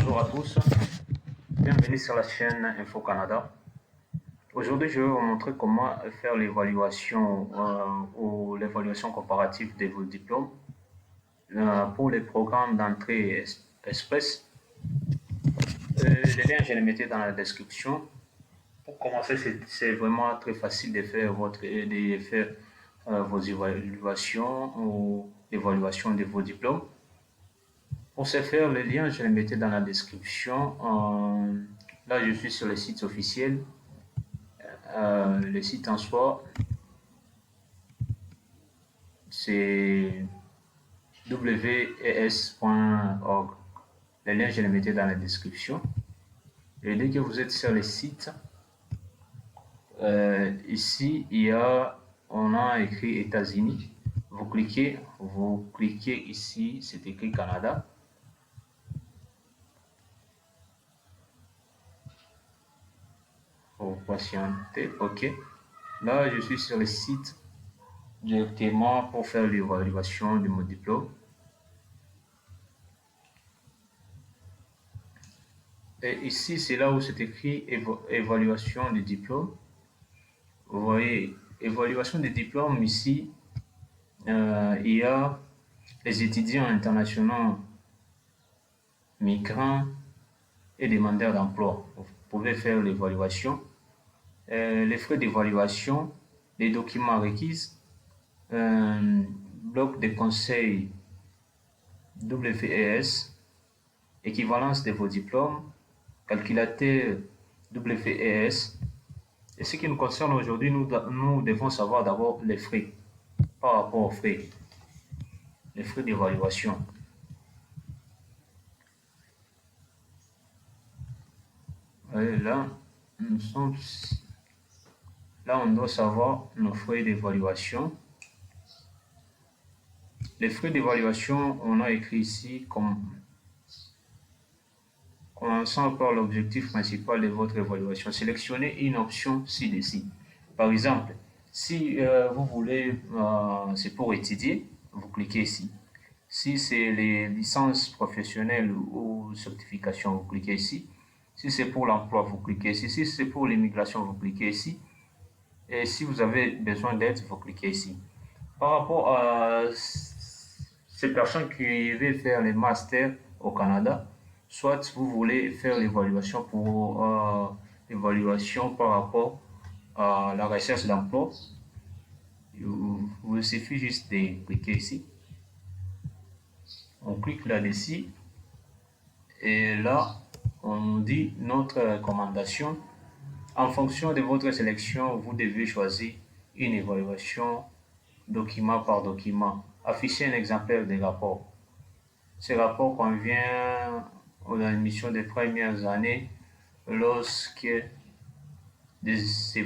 Bonjour à tous, bienvenue sur la chaîne Info Canada. Aujourd'hui, je vais vous montrer comment faire l'évaluation ou l'évaluation comparative de vos diplômes pour les programmes d'entrée express. Les liens, je les mettais dans la description. Pour commencer, c'est vraiment très facile de faire, vos évaluations ou l'évaluation de vos diplômes. Pour ce faire, les liens, je les mettais dans la description. Là, je suis sur le site officiel. Le site en soi, c'est wes.org. Les liens, je les mettais dans la description. Et dès que vous êtes sur le site, ici, on a écrit États-Unis. Vous cliquez ici, c'est écrit Canada. Vous patientez, ok. Là, je suis sur le site directement pour faire l'évaluation de mon diplôme. Et ici, c'est là où c'est écrit évaluation des diplômes. Vous voyez, évaluation des diplômes, ici, il y a les étudiants internationaux, migrants et demandeurs d'emploi. Vous pouvez faire l'évaluation. Les frais d'évaluation, les documents requis, bloc de conseil WES, équivalence de vos diplômes, calculateur WES. Et ce qui nous concerne aujourd'hui, nous devons savoir d'abord les frais par rapport aux frais, les frais d'évaluation. Là, là, on doit savoir nos frais d'évaluation. Les frais d'évaluation, on a écrit ici comme commençant par l'objectif principal de votre évaluation. Sélectionnez une option ci-dessus. Par exemple, si vous voulez, c'est pour étudier, vous cliquez ici. Si c'est les licences professionnelles ou certifications, vous cliquez ici. Si c'est pour l'emploi, vous cliquez ici. Si c'est pour l'immigration, vous cliquez ici. Et si vous avez besoin d'aide, vous cliquez ici. Par rapport à ces personnes qui veulent faire les masters au Canada, soit vous voulez faire l'évaluation pour l'évaluation par rapport à la recherche d'emploi, il suffit juste de cliquer ici. On clique là-dessus et là, on dit notre recommandation. En fonction de votre sélection, vous devez choisir une évaluation document par document. Afficher un exemplaire des rapports. Ce rapport convient aux admissions des premières années lorsque des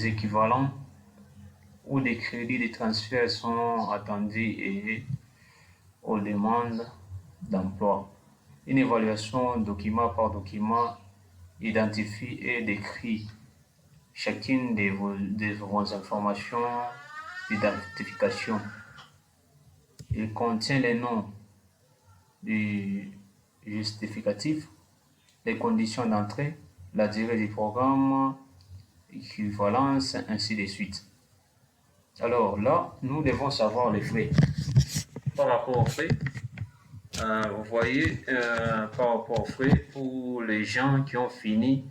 équivalents ou des crédits de transfert sont attendus et aux demandes d'emploi. Une évaluation document par document identifie et décrit chacune de vos informations d'identification. Il contient les noms du justificatif, les conditions d'entrée, la durée du programme, équivalence, ainsi de suite. Alors là, nous devons savoir les frais. Par rapport aux frais, vous voyez, par rapport aux frais, pour les gens qui ont fini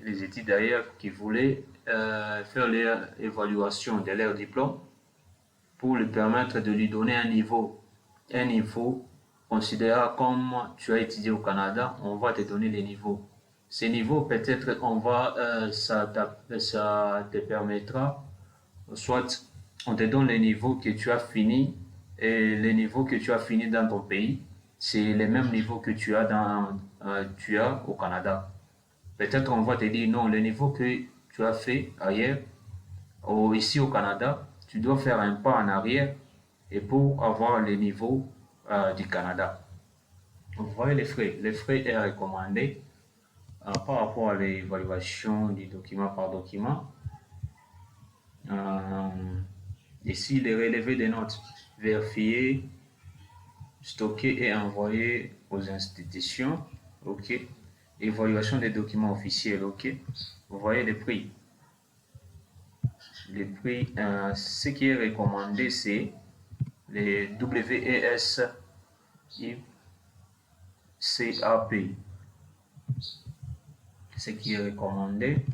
les études d'ailleurs, qui voulaient faire leur évaluation de leur diplôme, pour lui permettre de lui donner un niveau considérable comme tu as étudié au Canada, on va te donner les niveaux. Ces niveaux, peut-être, ça te permettra, soit on te donne les niveaux que tu as fini et les niveaux que tu as fini dans ton pays, c'est les mêmes niveaux que tu as au Canada. Peut-être on va te dire non, le niveau que tu as fait ailleurs, ou ici au Canada, tu dois faire un pas en arrière et pour avoir les niveaux du Canada. Vous voyez les frais. Les frais est recommandé par rapport à l'évaluation du document par document. Ici, les relevés des notes. Vérifier stocker et envoyer aux institutions. OK. Évaluation des documents officiels. OK. Vous voyez les prix. Les prix, ce qui est recommandé, c'est les WES CAP. Ce qui est recommandé.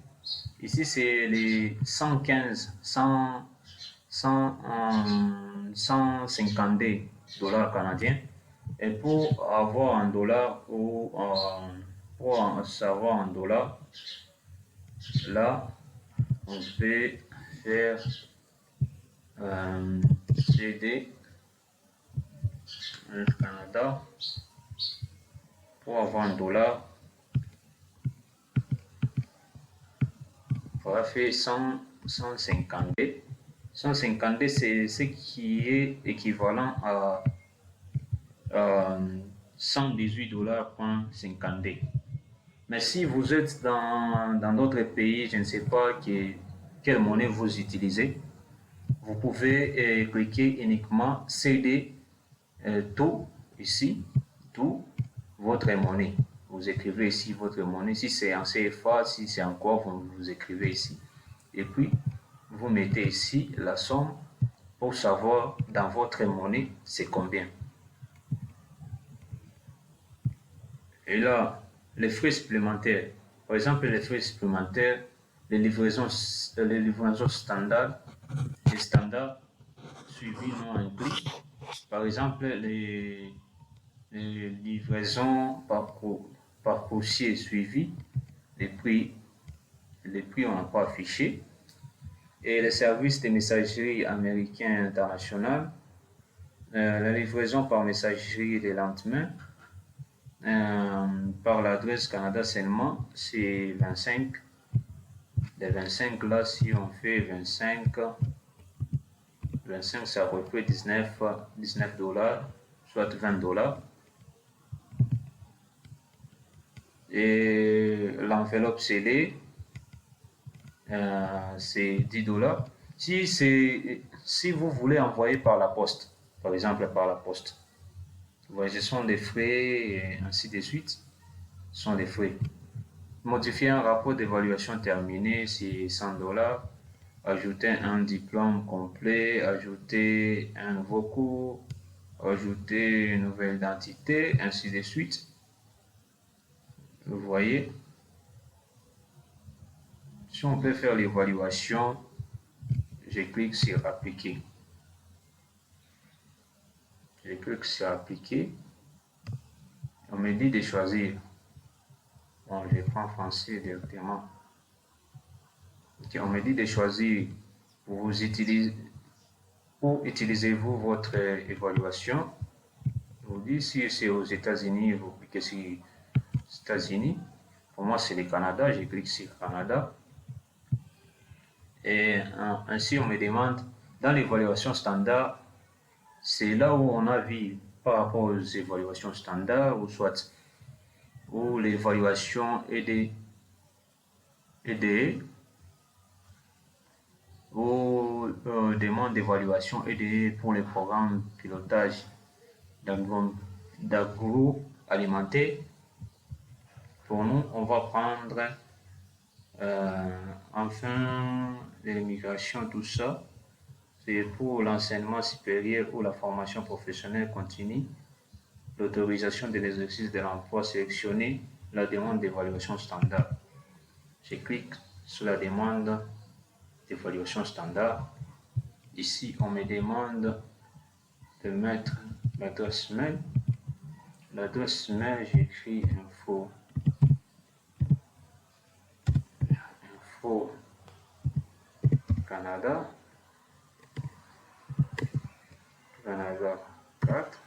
Ici, c'est les 115, 150 dollars canadiens. Et pour avoir un dollar ou pour savoir un dollar, là, on peut faire CD Canada pour avoir un dollar. On va faire 150. 150, c'est ce qui est équivalent à 118 $.50. Mais si vous êtes dans d'autres pays, je ne sais pas quelle monnaie vous utilisez, vous pouvez cliquer uniquement CD tout ici, tout votre monnaie. Vous écrivez ici votre monnaie. Si c'est en CFA, si c'est en quoi, vous écrivez ici. Et puis, vous mettez ici la somme pour savoir dans votre monnaie c'est combien. Et là, les frais supplémentaires. Par exemple, les frais supplémentaires, les livraisons standards, les standards suivis non inclus. Par exemple, les livraisons par coursier suivi, les prix on n'a pas affiché. Et les services de messagerie américain international, la livraison par messagerie des lendemains, par l'adresse Canada seulement, c'est 25. Les 25 là, si on fait 25, ça représente 19 dollars, soit 20 dollars. Et l'enveloppe scellée, c'est 10 dollars. Si vous voulez envoyer par la poste, par exemple par la poste, ce sont des frais et ainsi de suite, ce sont des frais. Modifier un rapport d'évaluation terminé, c'est 100 dollars. Ajouter un diplôme complet, ajouter un nouveau cours, ajouter une nouvelle identité, ainsi de suite. Vous voyez, si on peut faire l'évaluation, je clique sur appliquer. Je clique sur appliquer. On me dit de choisir. Bon, je prends français directement. Okay, on me dit de choisir où utilisez-vous votre évaluation. Je vous dis si c'est aux États-Unis, vous cliquez sur États-Unis. Pour moi, c'est le Canada. Je clique sur Canada. Et ainsi, on me demande, dans l'évaluation standard, c'est là où on a vu par rapport aux évaluations standards, ou soit où l'évaluation EDE, ou demande d'évaluation EDE pour les programmes pilotage d'agroalimentaire. Pour nous, on va prendre enfin l'immigration, tout ça. C'est pour l'enseignement supérieur ou la formation professionnelle continue, l'autorisation de l'exercice de l'emploi sélectionné, la demande d'évaluation standard. Je clique sur la demande d'évaluation standard. Ici, on me demande de mettre l'adresse mail. L'adresse mail, j'écris info Canada 4.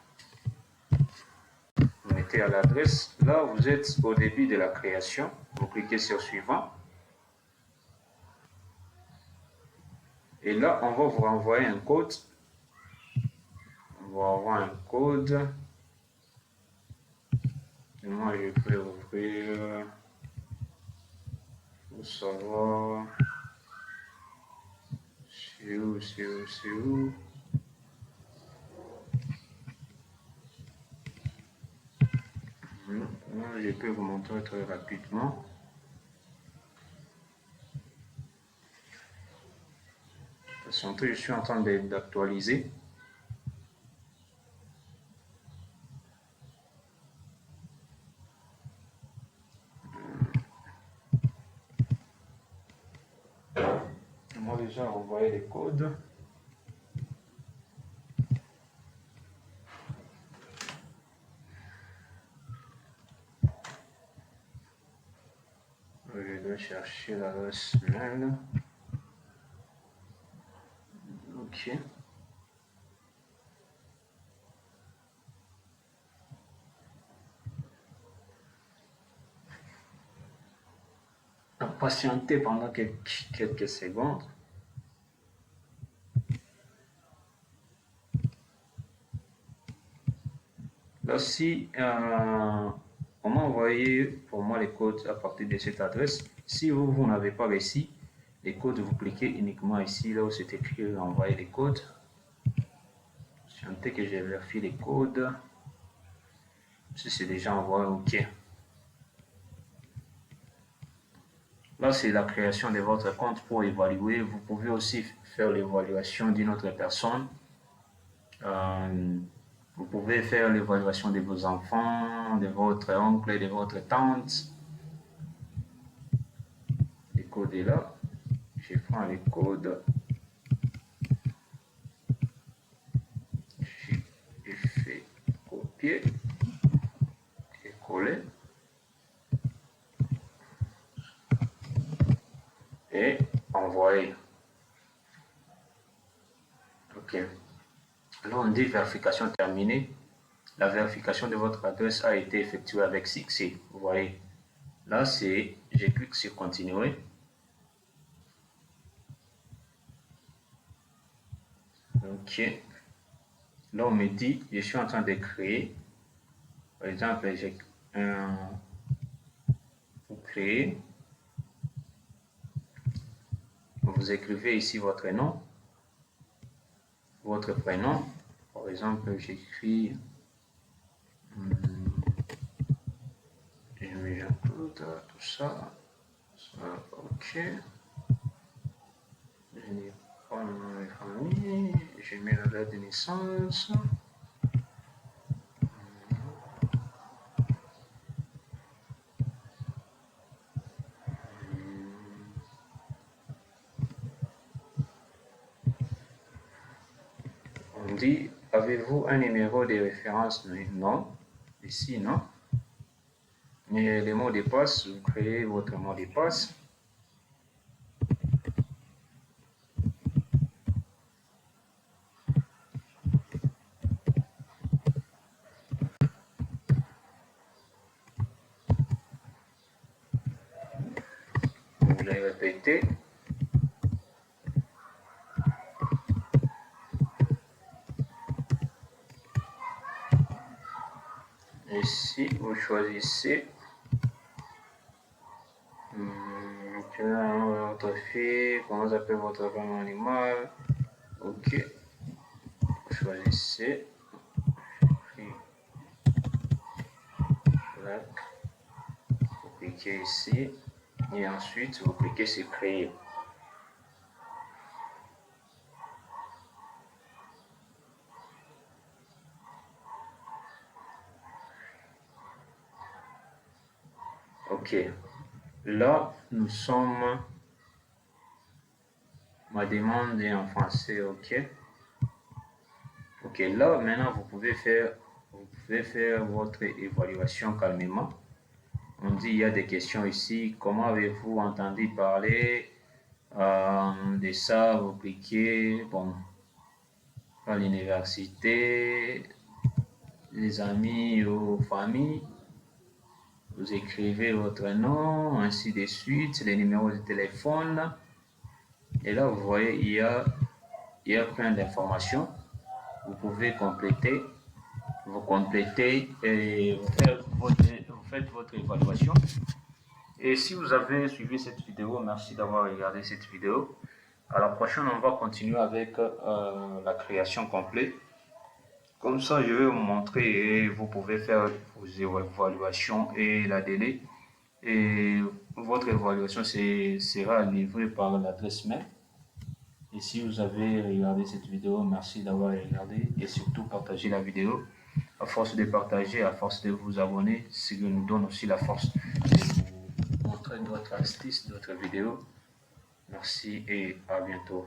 Vous mettez à l'adresse. Là, vous êtes au début de la création. Vous cliquez sur suivant. Et là, on va vous renvoyer un code. On va avoir un code. Et moi, je peux ouvrir pour savoir c'est où. Je peux vous montrer très rapidement. Patientez, je suis en train d'actualiser. Moi déjà envoyé les codes. Je dois chercher l'adresse mail. Ok. Donc, patientez pendant quelques secondes. Là, si on m'a envoyé pour moi les codes à partir de cette adresse. Si vous n'avez pas réussi les codes, vous cliquez uniquement ici, là où c'est écrit envoyer les codes. Patientez que je vérifie les codes. Si c'est déjà envoyé, ok. Là, c'est la création de votre compte pour évaluer. Vous pouvez aussi faire l'évaluation d'une autre personne. Vous pouvez faire l'évaluation de vos enfants, de votre oncle, de votre tante. Les codes est là. Je prends les codes. Je fais copier et coller. Et envoyer. Ok. Là, on dit vérification terminée. La vérification de votre adresse a été effectuée avec succès. Vous voyez. Là, je clique sur continuer. Ok. Là, on me dit, je suis en train de créer. Par exemple, j'ai pour créer. Vous écrivez ici votre nom, votre prénom. Par exemple, j'écris je mets Jean-Claude, tout ça. Ok. Je n'ai pas le nom de famille. Je mets la date de naissance. On dit, avez-vous un numéro de référence? Non. Ici, non. Mais le mot de passe, vous créez votre mot de passe. Vous le répétez. Ici, vous choisissez votre fille, comment s'appelle votre femme animal. Ok. Vous choisissez. Là. Vous cliquez ici. Et ensuite, vous cliquez sur créer. Ok. Là, nous sommes. Ma demande est en français. Ok. Ok. Là, maintenant, vous pouvez faire votre évaluation calmement. On dit il y a des questions ici. Comment avez-vous entendu parler de ça? Vous cliquez. Bon. À l'université, les amis ou familles. Vous écrivez votre nom, ainsi de suite, les numéros de téléphone. Et là, vous voyez, il y a plein d'informations. Vous pouvez compléter. Vous complétez et vous faites votre évaluation. Et si vous avez suivi cette vidéo, merci d'avoir regardé cette vidéo. À la prochaine, on va continuer avec la création complète. Comme comme ça, je vais vous montrer et vous pouvez faire vos évaluations et la délai. Et votre évaluation sera livrée par l'adresse mail. Et si vous avez regardé cette vidéo, merci d'avoir regardé et surtout partagez la vidéo. À force de partager, à force de vous abonner, ce qui nous donne aussi la force de vous montrer d'autres astuces, d'autres vidéos. Merci et à bientôt.